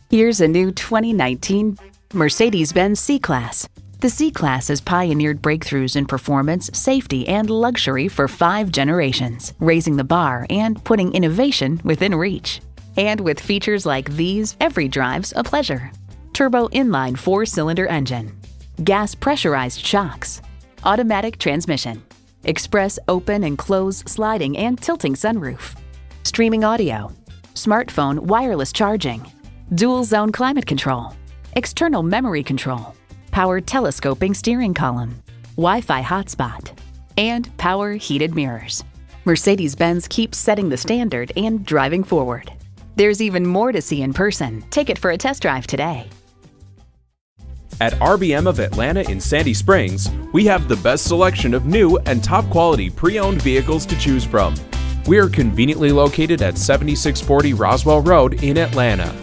Here's a new 2019 Mercedes-Benz C-Class. The C-Class has pioneered breakthroughs in performance, safety, and luxury for 5 generations, raising the bar and putting innovation within reach. And with features like these, every drive's a pleasure. Turbo inline 4-cylinder engine, gas pressurized shocks, automatic transmission, express open and close sliding and tilting sunroof, streaming audio, smartphone wireless charging, dual zone climate control, external memory control, power telescoping steering column, Wi-Fi hotspot, and power heated mirrors. Mercedes-Benz keeps setting the standard and driving forward. There's even more to see in person. Take it for a test drive today. At RBM of Atlanta in Sandy Springs, we have the best selection of new and top-quality pre-owned vehicles to choose from. We are conveniently located at 7640 Roswell Road in Atlanta.